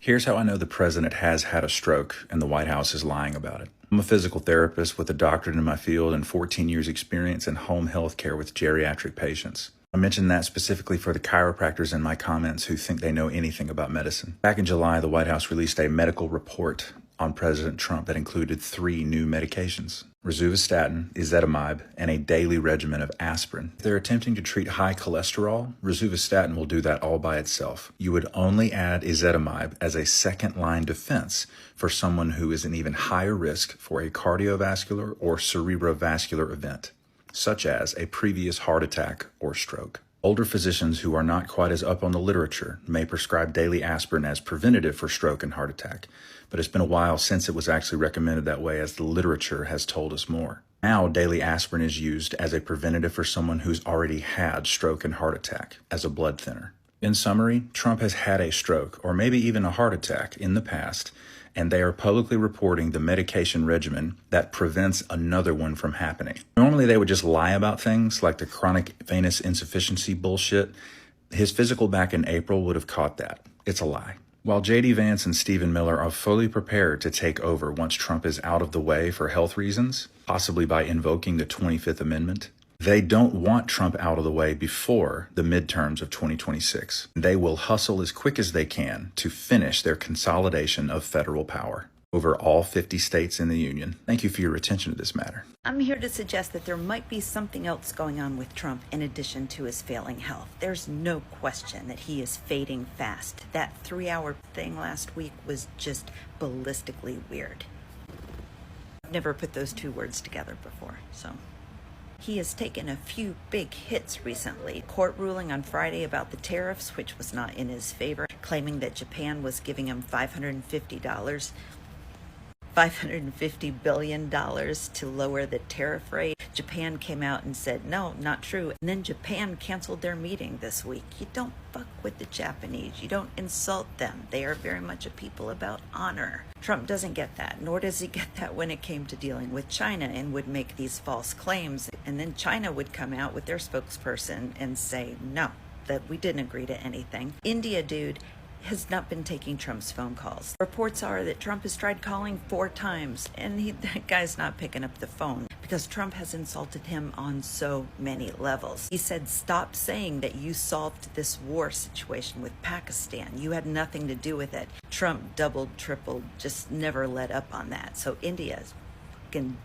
Here's how I know the president has had a stroke and the White House is lying about it. I'm a physical therapist with a doctorate in my field and 14 years experience in home health care with geriatric patients. I mentioned that specifically for the chiropractors in my comments who think they know anything about medicine. Back in July, the White House released a medical report on President Trump that included 3 new medications: rosuvastatin, ezetimibe, and a daily regimen of aspirin. If they're attempting to treat high cholesterol, rosuvastatin will do that all by itself. You would only add ezetimibe as a second-line defense for someone who is an even higher risk for a cardiovascular or cerebrovascular event, such as a previous heart attack or stroke. Older physicians who are not quite as up on the literature may prescribe daily aspirin as preventative for stroke and heart attack, but it's been a while since it was actually recommended that way, as the literature has told us more. Now, daily aspirin is used as a preventative for someone who's already had stroke and heart attack as a blood thinner. In summary, Trump has had a stroke or maybe even a heart attack in the past, and they are publicly reporting the medication regimen that prevents another one from happening. Normally, they would just lie about things like the chronic venous insufficiency bullshit. His physical back in April would have caught that. It's a lie. While J.D. Vance and Stephen Miller are fully prepared to take over once Trump is out of the way for health reasons, possibly by invoking the 25th Amendment, they don't want Trump out of the way before the midterms of 2026. They will hustle as quick as they can to finish their consolidation of federal power over all 50 states in the union. Thank you for your attention to this matter. I'm here to suggest that there might be something else going on with Trump in addition to his failing health. There's no question that he is fading fast. That 3-hour thing last week was just ballistically weird. I've never put those 2 words together before, so... He has taken a few big hits recently. Court ruling on Friday about the tariffs, which was not in his favor, claiming that Japan was giving him $550 billion to lower the tariff rate. Japan came out and said, no, not true. And then Japan canceled their meeting this week. You don't fuck with the Japanese. You don't insult them. They are very much a people about honor. Trump doesn't get that, nor does he get that when it came to dealing with China and would make these false claims. And then China would come out with their spokesperson and say, no, that we didn't agree to anything. India, dude, has not been taking Trump's phone calls. Reports are that Trump has tried calling 4 times, and that guy's not picking up the phone because Trump has insulted him on so many levels. He said, stop saying that you solved this war situation with Pakistan. You had nothing to do with it. Trump doubled, tripled, just never let up on that. So India's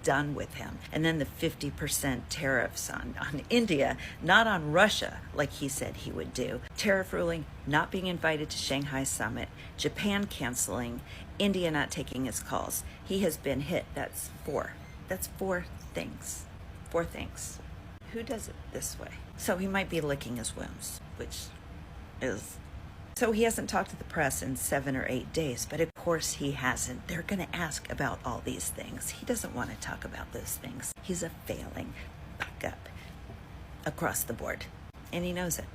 done with him. And then the 50% tariffs on India, not on Russia, like he said he would do. Tariff ruling, not being invited to Shanghai summit, Japan canceling, India not taking his calls. He has been hit. That's 4. That's 4 things. 4 things. Who does it this way? So he might be licking his wounds, which is... So he hasn't talked to the press in 7 or 8 days, but of course he hasn't. They're going to ask about all these things. He doesn't want to talk about those things. He's a failing backup across the board, and he knows it.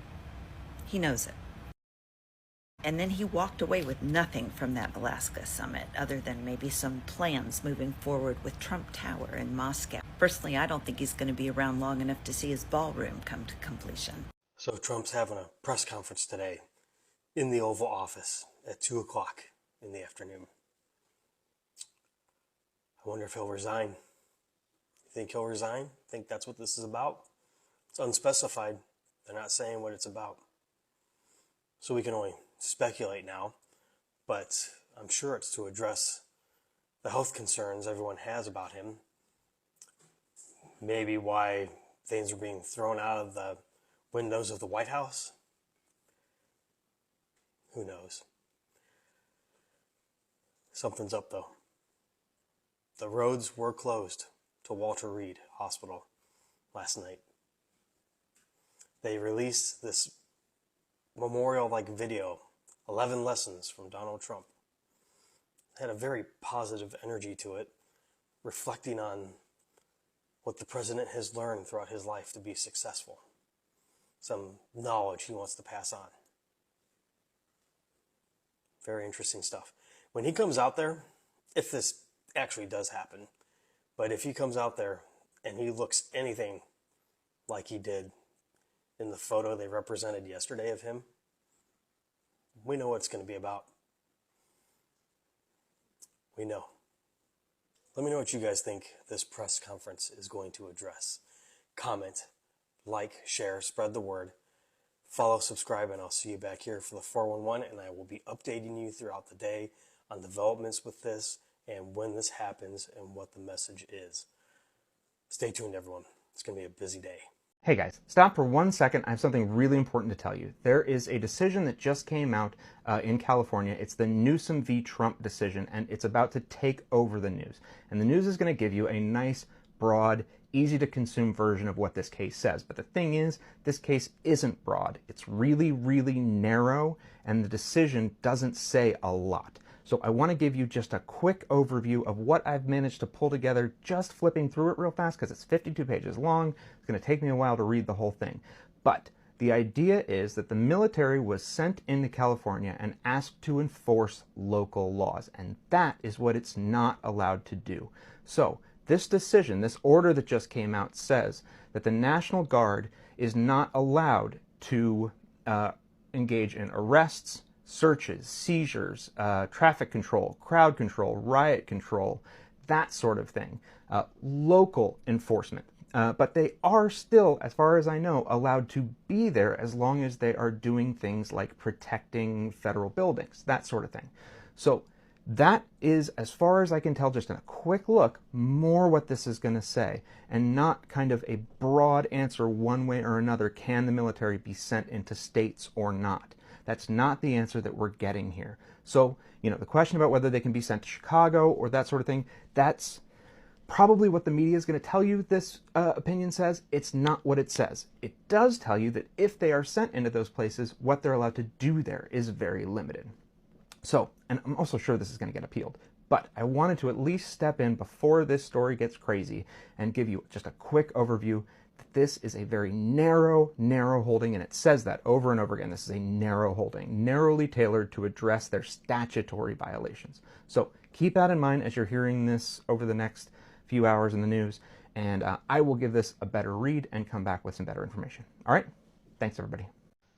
He knows it. And then he walked away with nothing from that Alaska summit, other than maybe some plans moving forward with Trump Tower in Moscow. Personally, I don't think he's going to be around long enough to see his ballroom come to completion. So Trump's having a press conference today in the Oval Office at 2 o'clock in the afternoon. I wonder if he'll resign. You think he'll resign? Think that's what this is about? It's unspecified. They're not saying what it's about. So we can only speculate now, but I'm sure it's to address the health concerns everyone has about him. Maybe why things are being thrown out of the windows of the White House. Who knows? Something's up, though. The roads were closed to Walter Reed Hospital last night. They released this memorial-like video, 11 lessons from Donald Trump. It had a very positive energy to it, reflecting on what the president has learned throughout his life to be successful. Some knowledge he wants to pass on. Very interesting stuff. When he comes out there, if this actually does happen, but if he comes out there and he looks anything like he did in the photo they represented yesterday of him, we know what it's going to be about. We know. Let me know what you guys think this press conference is going to address. Comment, like, share, spread the word. Follow, subscribe, and I'll see you back here for the 411, and I will be updating you throughout the day on developments with this and when this happens and what the message is. Stay tuned, everyone. It's going to be a busy day. Hey guys, stop for 1 second. I have something really important to tell you. There is a decision that just came out in California. It's the Newsom v. Trump decision, and it's about to take over the news. And the news is going to give you a nice, broad, easy to consume version of what this case says. But the thing is, this case isn't broad. It's really, really narrow, and the decision doesn't say a lot. So I want to give you just a quick overview of what I've managed to pull together just flipping through it real fast because it's 52 pages long. It's going to take me a while to read the whole thing. But the idea is that the military was sent into California and asked to enforce local laws, and that is what it's not allowed to do. So this decision, this order that just came out, says that the National Guard is not allowed to engage in arrests, searches, seizures, traffic control, crowd control, riot control, that sort of thing. Local enforcement. But they are still, as far as I know, allowed to be there as long as they are doing things like protecting federal buildings, that sort of thing. So that is, as far as I can tell, just in a quick look, more what this is going to say, and not kind of a broad answer one way or another, can the military be sent into states or not? That's not the answer that we're getting here. So, the question about whether they can be sent to Chicago or that sort of thing, that's probably what the media is going to tell you this opinion says. It's not what it says. It does tell you that if they are sent into those places, what they're allowed to do there is very limited. So, and I'm also sure this is going to get appealed, but I wanted to at least step in before this story gets crazy and give you just a quick overview that this is a very narrow holding, and it says that over and over again. This is a narrow holding, narrowly tailored to address their statutory violations. So keep that in mind as you're hearing this over the next few hours in the news, and I will give this a better read and come back with some better information. All right? Thanks, everybody.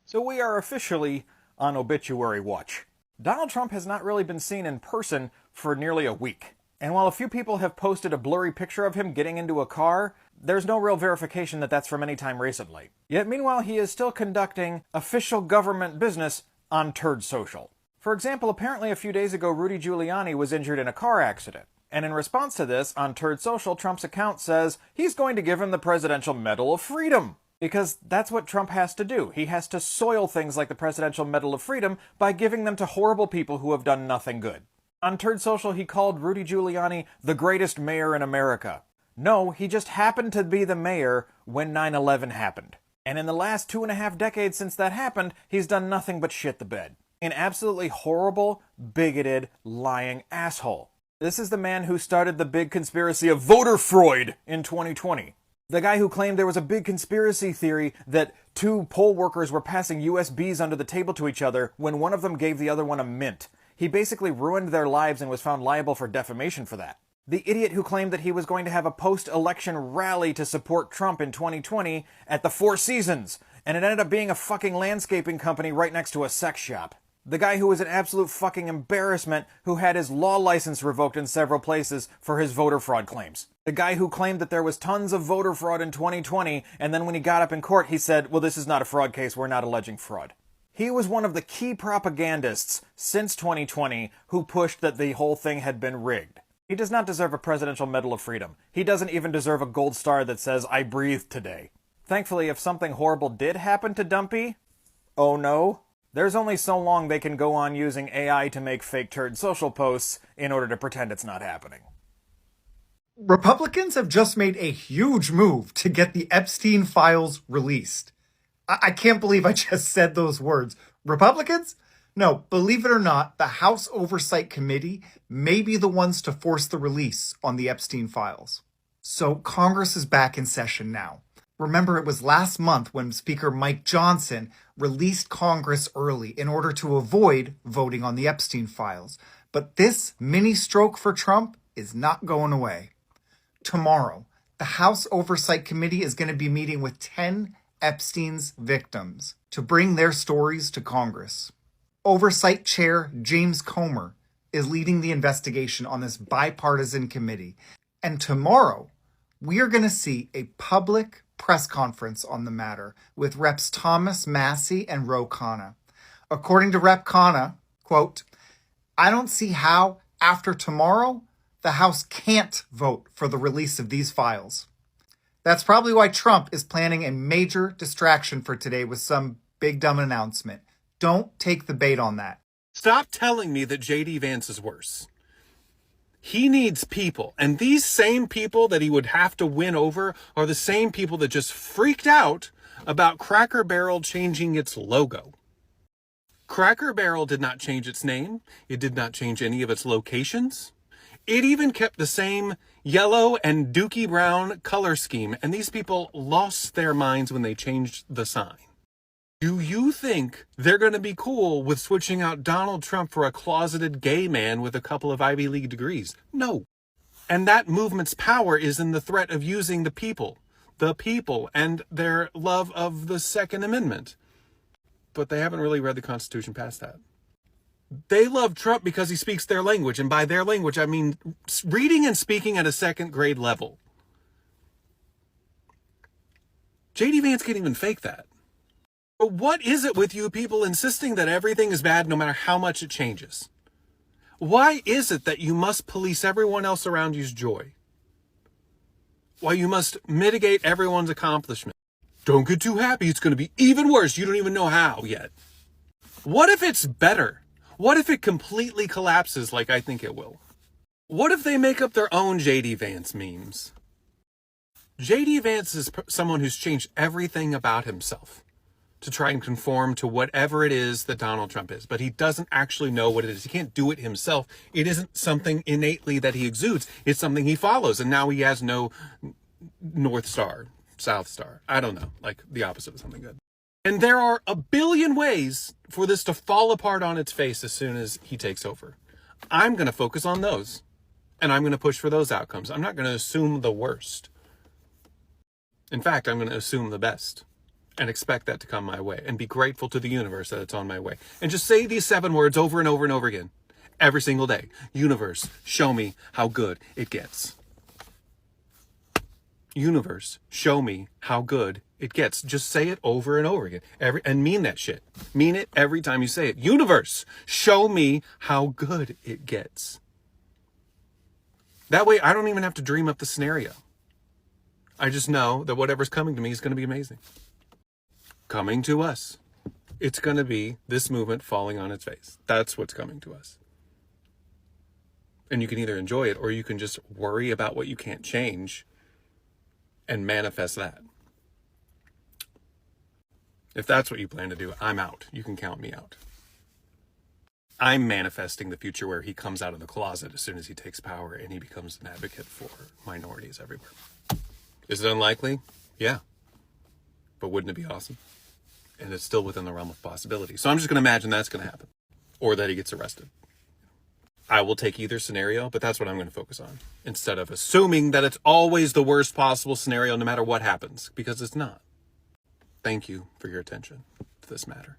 So we are officially on Obituary watch. Donald Trump has not really been seen in person for nearly a week. And while a few people have posted a blurry picture of him getting into a car, there's no real verification that that's from any time recently. Yet meanwhile, he is still conducting official government business on Turd Social. For example, apparently a few days ago, Rudy Giuliani was injured in a car accident. And in response to this, on Turd Social, Trump's account says he's going to give him the Presidential Medal of Freedom. Because that's what Trump has to do. He has to soil things like the Presidential Medal of Freedom by giving them to horrible people who have done nothing good. On Turd Social, he called Rudy Giuliani the greatest mayor in America. No, he just happened to be the mayor when 9/11 happened. And in the last 2.5 decades since that happened, he's done nothing but shit the bed. An absolutely horrible, bigoted, lying asshole. This is the man who started the big conspiracy of voter fraud in 2020. The guy who claimed there was a big conspiracy theory that 2 poll workers were passing USBs under the table to each other when one of them gave the other one a mint. He basically ruined their lives and was found liable for defamation for that. The idiot who claimed that he was going to have a post-election rally to support Trump in 2020 at the Four Seasons, and it ended up being a fucking landscaping company right next to a sex shop. The guy who was an absolute fucking embarrassment who had his law license revoked in several places for his voter fraud claims. The guy who claimed that there was tons of voter fraud in 2020, and then when he got up in court, he said, well, this is not a fraud case, we're not alleging fraud. He was one of the key propagandists since 2020 who pushed that the whole thing had been rigged. He does not deserve a Presidential Medal of Freedom. He doesn't even deserve a gold star that says, I breathed today. Thankfully, if something horrible did happen to Dumpy, oh no, there's only so long they can go on using AI to make fake Turd Social posts in order to pretend it's not happening. Republicans have just made a huge move to get the Epstein files released. I can't believe I just said those words. Republicans? No, believe it or not, the House Oversight Committee may be the ones to force the release on the Epstein files. So Congress is back in session now. Remember, it was last month when Speaker Mike Johnson released Congress early in order to avoid voting on the Epstein files. But this mini stroke for Trump is not going away. Tomorrow, the House Oversight Committee is going to be meeting with 10 Epstein's victims to bring their stories to Congress. Oversight Chair James Comer is leading the investigation on this bipartisan committee. And tomorrow, we are going to see a public press conference on the matter with Reps Thomas Massey and Ro Khanna. According to Rep Khanna, quote, "I don't see how, after tomorrow, the House can't vote for the release of these files." That's probably why Trump is planning a major distraction for today with some big dumb announcement. Don't take the bait on that. Stop telling me that J.D. Vance is worse. He needs people, and these same people that he would have to win over are the same people that just freaked out about Cracker Barrel changing its logo. Cracker Barrel did not change its name. It did not change any of its locations. It even kept the same yellow and dookie brown color scheme, and these people lost their minds when they changed the sign. Do you think they're going to be cool with switching out Donald Trump for a closeted gay man with a couple of Ivy League degrees? No. And that movement's power is in the threat of using the people and their love of the Second Amendment. But they haven't really read the Constitution past that. They love Trump because he speaks their language. And by their language, I mean reading and speaking at a second grade level. J.D. Vance can't even fake that. But what is it with you people insisting that everything is bad no matter how much it changes? Why is it that you must police everyone else around you's joy? Why you must mitigate everyone's accomplishment? Don't get too happy. It's going to be even worse. You don't even know how yet. What if it's better? What if it completely collapses like I think it will? What if they make up their own J.D. Vance memes? J.D. Vance is someone who's changed everything about himself to try and conform to whatever it is that Donald Trump is. But he doesn't actually know what it is. He can't do it himself. It isn't something innately that he exudes. It's something he follows. And now he has no North Star, South Star. I don't know, like the opposite of something good. And there are a billion ways for this to fall apart on its face as soon as he takes over. I'm going to focus on those. And I'm going to push for those outcomes. I'm not going to assume the worst. In fact, I'm going to assume the best. And expect that to come my way. And be grateful to the universe that it's on my way. And just say these 7 words over and over and over again. Every single day. Universe, show me how good it gets. Universe, show me how good it gets. Just say it over and over again. And mean that shit. Mean it every time you say it. Universe, show me how good it gets. That way I don't even have to dream up the scenario. I just know that whatever's coming to me is going to be amazing. Coming to us. It's going to be this movement falling on its face. That's what's coming to us. And you can either enjoy it or you can just worry about what you can't change and manifest that. If that's what you plan to do, I'm out. You can count me out. I'm manifesting the future where he comes out of the closet as soon as he takes power and he becomes an advocate for minorities everywhere. Is it unlikely? Yeah. But wouldn't it be awesome? And it's still within the realm of possibility. So I'm just going to imagine that's going to happen. Or that he gets arrested. I will take either scenario, but that's what I'm going to focus on. Instead of assuming that it's always the worst possible scenario no matter what happens. Because it's not. Thank you for your attention to this matter.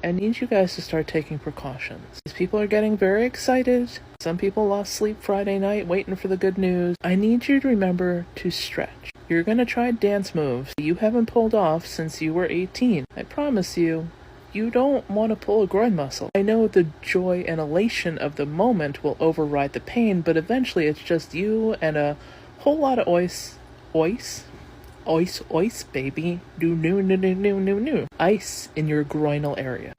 I need you guys to start taking precautions. These people are getting very excited. Some people lost sleep Friday night waiting for the good news. I need you to remember to stretch. You're going to try dance moves you haven't pulled off since you were 18. I promise you, you don't want to pull a groin muscle. I know the joy and elation of the moment will override the pain, but eventually it's just you and a whole lot of ois, baby. No. Ice in your groinal area.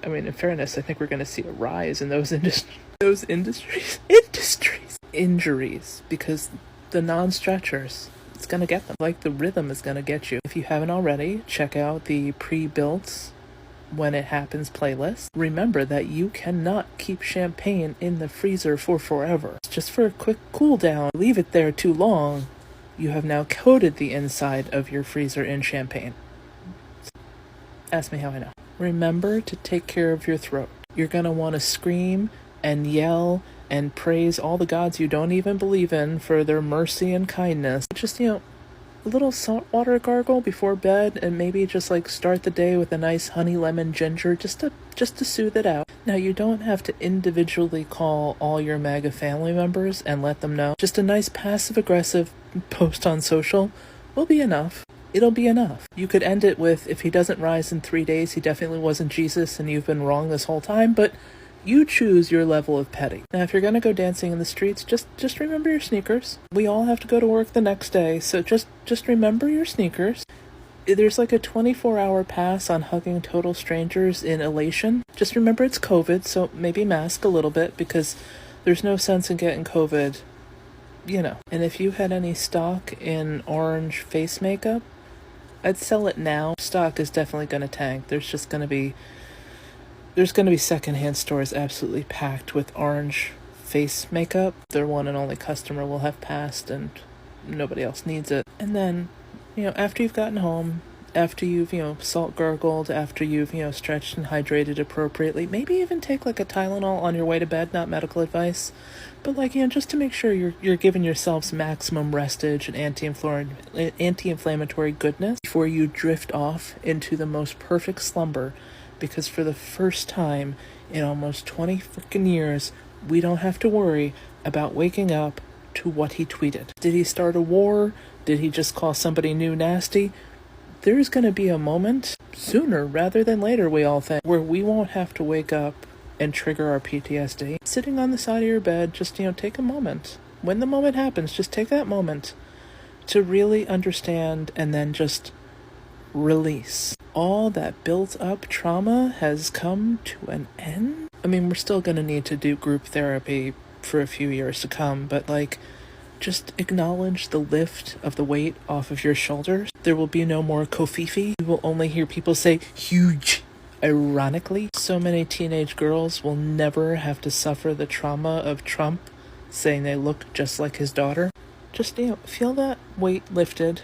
I mean, in fairness, I think we're going to see a rise in those industries, injuries, because the non-stretchers, it's going to get them. Like the rhythm is going to get you. If you haven't already, check out the pre-built When It Happens playlist. Remember that you cannot keep champagne in the freezer for forever. It's just for a quick cool down. Leave it there too long, you have now coated the inside of your freezer in champagne. Ask me how I know. Remember to take care of your throat. You're going to want to scream and yell and praise all the gods you don't even believe in for their mercy and kindness. Just, a little saltwater gargle before bed, and maybe just like start the day with a nice honey lemon ginger just to soothe it out. Now, you don't have to individually call all your MAGA family members and let them know. Just a nice passive-aggressive post on social will be enough. It'll be enough. You could end it with, if he doesn't rise in 3 days, he definitely wasn't Jesus and you've been wrong this whole time, but you choose your level of petty. Now, if you're going to go dancing in the streets, just remember your sneakers. We all have to go to work the next day, so just remember your sneakers. There's like a 24-hour pass on hugging total strangers in elation. Just remember it's COVID, so maybe mask a little bit, because there's no sense in getting COVID, you know. And if you had any stock in orange face makeup, I'd sell it now. Stock is definitely going to tank. There's going to be secondhand stores absolutely packed with orange face makeup. Their one and only customer will have passed and nobody else needs it. And then, after you've gotten home, after you've, salt gargled, after you've, stretched and hydrated appropriately, maybe even take like a Tylenol on your way to bed, not medical advice, but like, just to make sure you're giving yourselves maximum restage and anti-inflammatory goodness before you drift off into the most perfect slumber. Because for the first time in almost 20 freaking years, we don't have to worry about waking up to what he tweeted. Did he start a war? Did he just call somebody new nasty? There's going to be a moment, sooner rather than later, we all think, where we won't have to wake up and trigger our PTSD. Sitting on the side of your bed, just, take a moment. When the moment happens, just take that moment to really understand and then just release. All that built up trauma has come to an end. I mean, we're still going to need to do group therapy for a few years to come, but just acknowledge the lift of the weight off of your shoulders. There will be no more kofifi. You will only hear people say huge. Ironically, so many teenage girls will never have to suffer the trauma of Trump saying they look just like his daughter. Just, feel that weight lifted,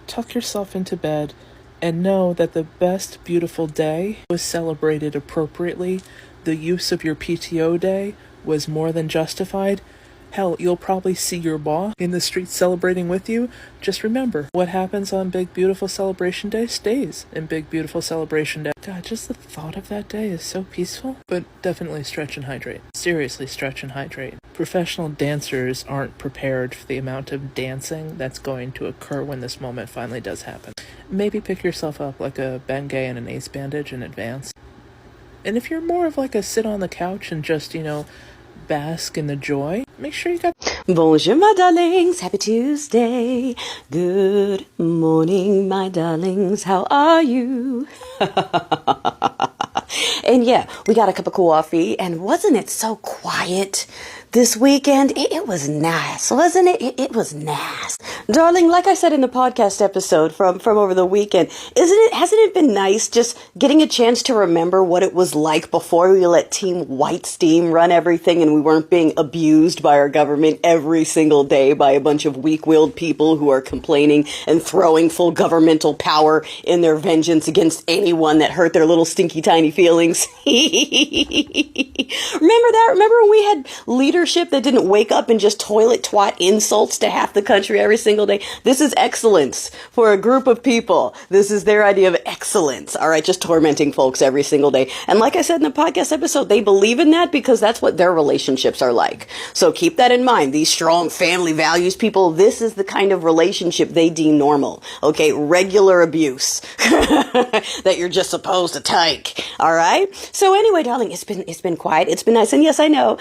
tuck yourself into bed, and know that the best beautiful day was celebrated appropriately. The use of your PTO day was more than justified. Hell, you'll probably see your boss in the streets celebrating with you. Just remember, what happens on Big Beautiful Celebration Day stays in Big Beautiful Celebration Day. God, just the thought of that day is so peaceful. But definitely stretch and hydrate. Seriously, stretch and hydrate. Professional dancers aren't prepared for the amount of dancing that's going to occur when this moment finally does happen. Maybe pick yourself up like a Bengay and an ace bandage in advance. And if you're more of like a sit on the couch and just, bask in the joy, make sure you got... Bonjour, my darlings. Happy Tuesday. Good morning, my darlings. How are you? And yeah, we got a cup of coffee, and wasn't it so quiet this weekend? It was nice, wasn't it? It was nice. Darling, like I said in the podcast episode from over the weekend, hasn't it been nice just getting a chance to remember what it was like before we let Team White Steam run everything and we weren't being abused by our government every single day by a bunch of weak-willed people who are complaining and throwing full governmental power in their vengeance against anyone that hurt their little stinky tiny feelings. Remember that? Remember when we had leadership that didn't wake up and just toilet twat insults to half the country every single day? This is excellence for a group of people. This is their idea of excellence. All right, just tormenting folks every single day. And like I said in the podcast episode, they believe in that because that's what their relationships are like. So keep that in mind. These strong family values people, this is the kind of relationship they deem normal. Okay, regular abuse that you're just supposed to take. All right. So anyway, darling, it's been quiet. It's been nice. And yes, I know.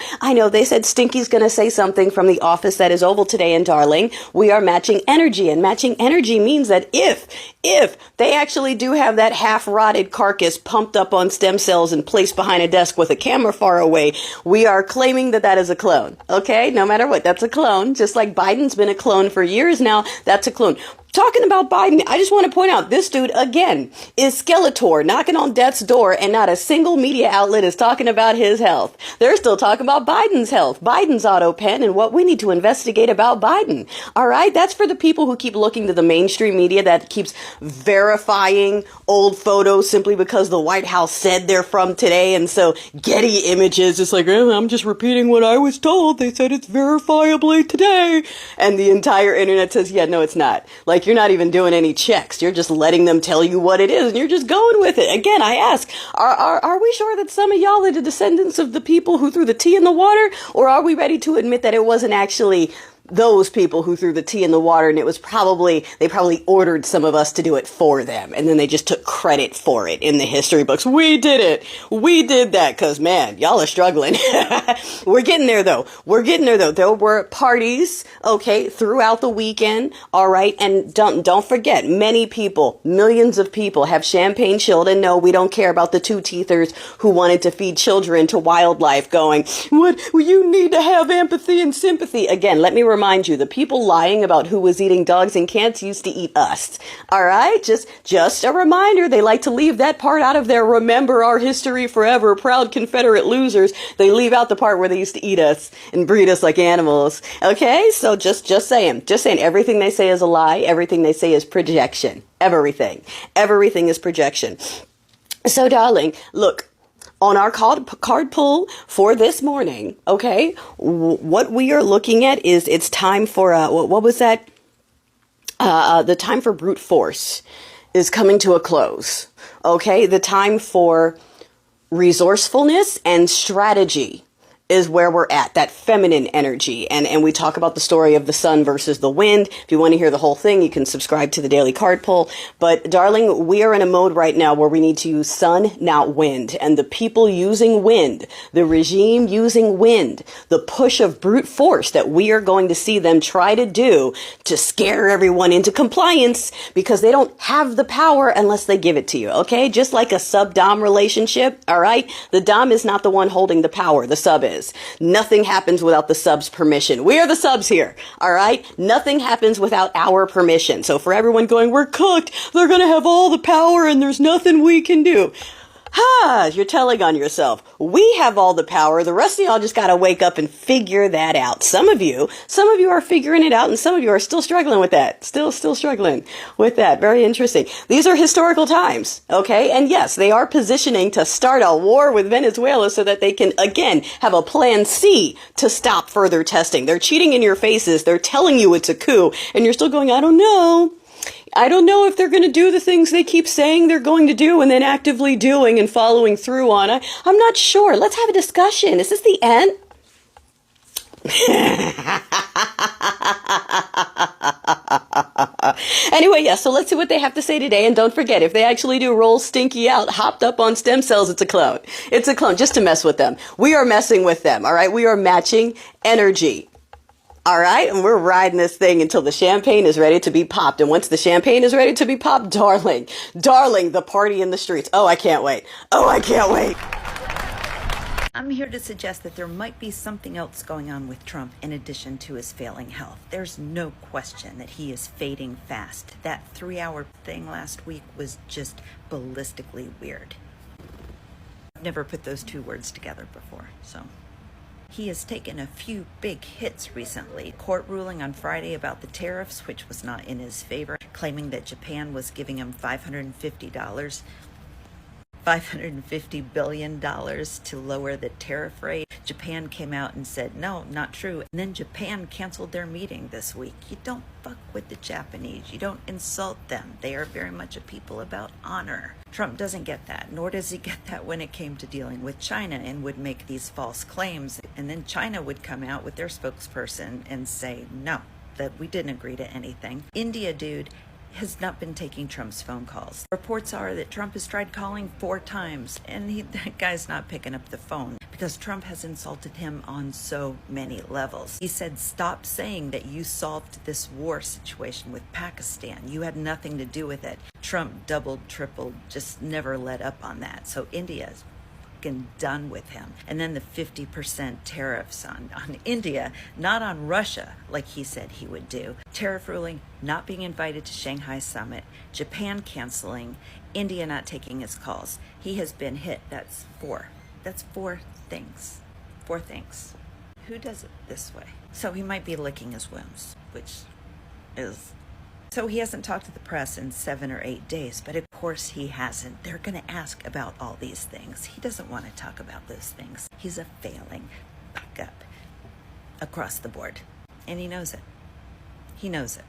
They said Stinky's going to say something from the office that is oval today. And darling, we are matching energy, and matching energy means that if they actually do have that half-rotted carcass pumped up on stem cells and placed behind a desk with a camera far away, we are claiming that is a clone. Okay? No matter what, that's a clone. Just like Biden's been a clone for years now, that's a clone. Talking about Biden, I just want to point out this dude, again, is Skeletor knocking on death's door, and not a single media outlet is talking about his health. They're still talking about Biden's health, Biden's auto pen, and what we need to investigate about Biden. All right? That's for the people who keep looking to the mainstream media that keeps verifying old photos simply because the White House said they're from today. And so Getty Images is like, I'm just repeating what I was told. They said it's verifiably today. And the entire internet says, yeah, no, it's not. Like, like you're not even doing any checks. You're just letting them tell you what it is, and you're just going with it. Again, I ask, are we sure that some of y'all are the descendants of the people who threw the tea in the water, or are we ready to admit that it wasn't actually those people who threw the tea in the water, and it was they probably ordered some of us to do it for them, and then they just took credit for it in the history books. We did it. We did that, because, man, y'all are struggling. We're getting there, though. There were parties, okay, throughout the weekend, all right, and don't forget, many people, millions of people have champagne chilled, and no, we don't care about the two-teethers who wanted to feed children to wildlife going, what, you need to have empathy and sympathy. Again, let me remind you, the people lying about who was eating dogs and cats used to eat us. All right? Just a reminder. They like to leave that part out of their remember our history forever, proud Confederate losers. They leave out the part where they used to eat us and breed us like animals. Okay? So just saying, everything they say is a lie. Everything they say is projection. Everything is projection. So, darling, look, on our card pull for this morning, okay, what we are looking at is it's time for, what was that? The time for brute force is coming to a close, okay? The time for resourcefulness and strategy is where we're at, that feminine energy. And we talk about the story of the sun versus the wind. If you want to hear the whole thing, you can subscribe to the daily card pull. But darling, we are in a mode right now where we need to use sun, not wind. And the people using wind, the regime using wind, the push of brute force that we are going to see them try to do to scare everyone into compliance, because they don't have the power unless they give it to you, okay? Just like a sub-dom relationship, all right? The dom is not the one holding the power, the sub is. Nothing happens without the sub's permission. We are the subs here, all right? Nothing happens without our permission. So for everyone going, we're cooked, they're going to have all the power and there's nothing we can do. You're telling on yourself. We have all the power. The rest of y'all just got to wake up and figure that out. Some of you are figuring it out, and some of you are still struggling with that. Still struggling with that. Very interesting. These are historical times, okay? And yes, they are positioning to start a war with Venezuela so that they can, again, have a plan C to stop further testing. They're cheating in your faces. They're telling you it's a coup, and you're still going, I don't know. I don't know if they're going to do the things they keep saying they're going to do and then actively doing and following through on. I'm not sure. Let's have a discussion. Is this the end? Anyway, yeah, so let's see what they have to say today. And don't forget, if they actually do roll stinky out, hopped up on stem cells, it's a clone. It's a clone just to mess with them. We are messing with them, all right? We are matching energy. All right, and we're riding this thing until the champagne is ready to be popped. And once the champagne is ready to be popped, darling, the party in the streets. Oh, I can't wait. I'm here to suggest that there might be something else going on with Trump in addition to his failing health. There's no question that he is fading fast. That 3-hour thing last week was just ballistically weird. I've never put those two words together before, so... He has taken a few big hits recently. Court ruling on Friday about the tariffs, which was not in his favor, claiming that Japan was giving him $550 billion to lower the tariff rate. Japan came out and said, no, not true. And then Japan canceled their meeting this week. You don't fuck with the Japanese. You don't insult them. They are very much a people about honor. Trump doesn't get that, nor does he get that when it came to dealing with China and would make these false claims. And then China would come out with their spokesperson and say, no, that we didn't agree to anything. India, dude, has not been taking Trump's phone calls. Reports are that Trump has tried calling 4 times, and that guy's not picking up the phone because Trump has insulted him on so many levels. He said, stop saying that you solved this war situation with Pakistan. You had nothing to do with it. Trump doubled, tripled, just never let up on that. So India's done with him. And then the 50% tariffs on India, not on Russia, like he said he would do. Tariff ruling, not being invited to Shanghai summit, Japan canceling, India not taking his calls. He has been hit. That's 4 things. 4 things. Who does it this way? So he might be licking his wounds, which is... So he hasn't talked to the press in 7 or 8 days, but of course he hasn't. They're going to ask about all these things. He doesn't want to talk about those things. He's a failing backup across the board, and he knows it. He knows it.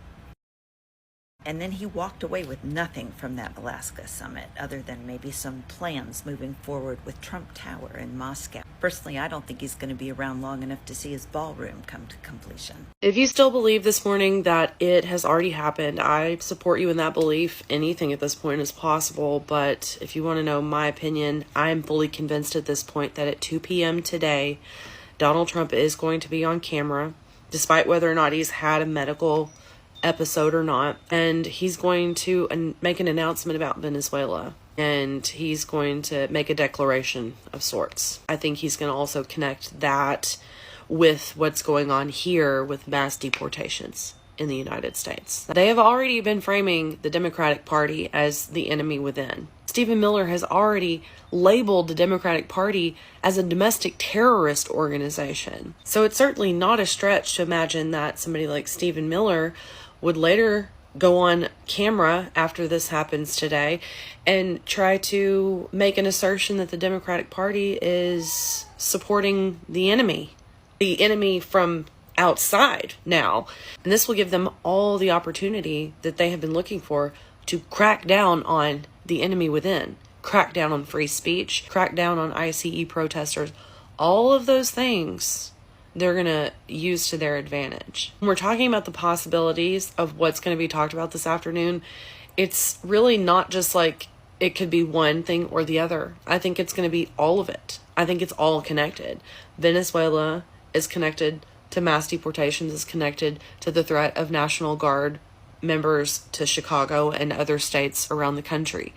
And then he walked away with nothing from that Alaska summit other than maybe some plans moving forward with Trump Tower in Moscow. Personally, I don't think he's going to be around long enough to see his ballroom come to completion. If you still believe this morning that it has already happened, I support you in that belief. Anything at this point is possible, but if you want to know my opinion, I'm fully convinced at this point that at 2 p.m. today, Donald Trump is going to be on camera, despite whether or not he's had a medical episode or not, and he's going to make an announcement about Venezuela, and he's going to make a declaration of sorts. I think he's going to also connect that with what's going on here with mass deportations in the United States. They have already been framing the Democratic Party as the enemy within. Stephen Miller has already labeled the Democratic Party as a domestic terrorist organization. So it's certainly not a stretch to imagine that somebody like Stephen Miller would later go on camera after this happens today and try to make an assertion that the Democratic Party is supporting the enemy from outside now. And this will give them all the opportunity that they have been looking for to crack down on the enemy within, crack down on free speech, crack down on ICE protesters, all of those things they're going to use to their advantage. When we're talking about the possibilities of what's going to be talked about this afternoon, it's really not just like it could be one thing or the other. I think it's going to be all of it. I think it's all connected. Venezuela is connected to mass deportations, is connected to the threat of National Guard members to Chicago and other states around the country.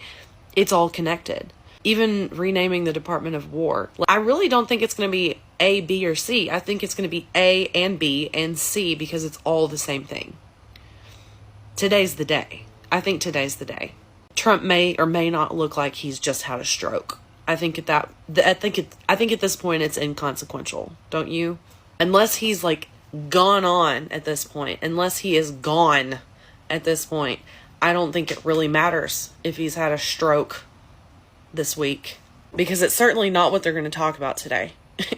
It's all connected. Even renaming the Department of War. I really don't think it's going to be A, B, or C. I think it's going to be A and B and C because it's all the same thing. Today's the day. I think today's the day. Trump may or may not look like he's just had a stroke. I think at this point it's inconsequential, don't you? Unless he's like gone on at this point, unless he is gone at this point, I don't think it really matters if he's had a stroke this week, because it's certainly not what they're going to talk about today.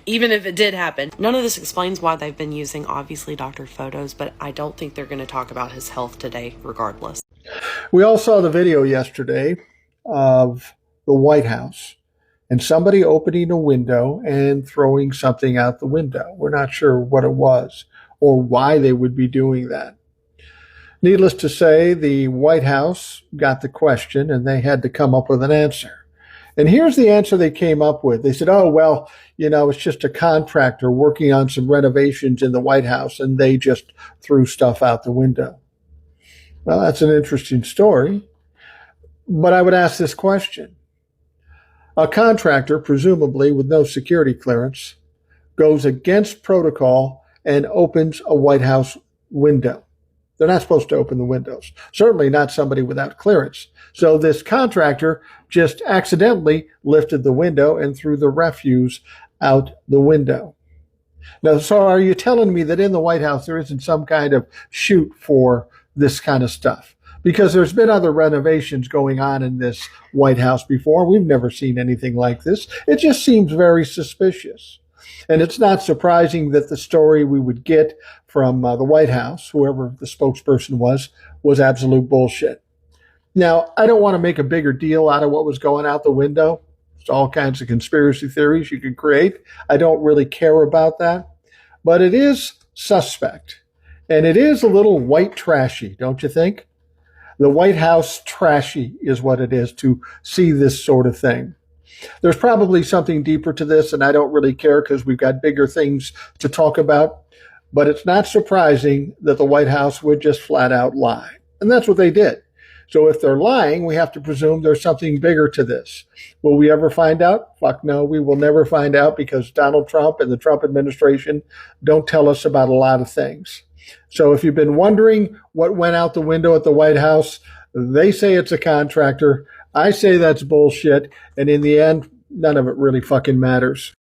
Even if it did happen. None of this explains why they've been using obviously doctored photos, but I don't think they're going to talk about his health today regardless. We all saw the video yesterday of the White House and somebody opening a window and throwing something out the window. We're not sure what it was or why they would be doing that. Needless to say, the White House got the question and they had to come up with an answer. And here's the answer they came up with. They said, oh, well, it's just a contractor working on some renovations in the White House, and they just threw stuff out the window. Well, that's an interesting story. But I would ask this question. A contractor, presumably with no security clearance, goes against protocol and opens a White House window. They're not supposed to open the windows. Certainly not somebody without clearance. So this contractor just accidentally lifted the window and threw the refuse out the window. Now, so are you telling me that in the White House there isn't some kind of chute for this kind of stuff? Because there's been other renovations going on in this White House before. We've never seen anything like this. It just seems very suspicious. And it's not surprising that the story we would get from the White House, whoever the spokesperson was absolute bullshit. Now, I don't want to make a bigger deal out of what was going out the window. There's all kinds of conspiracy theories you could create. I don't really care about that. But it is suspect. And it is a little white trashy, don't you think? The White House trashy is what it is to see this sort of thing. There's probably something deeper to this, and I don't really care because we've got bigger things to talk about. But it's not surprising that the White House would just flat out lie. And that's what they did. So if they're lying, we have to presume there's something bigger to this. Will we ever find out? Fuck no, we will never find out because Donald Trump and the Trump administration don't tell us about a lot of things. So if you've been wondering what went out the window at the White House, they say it's a contractor. I say that's bullshit. And in the end, none of it really fucking matters.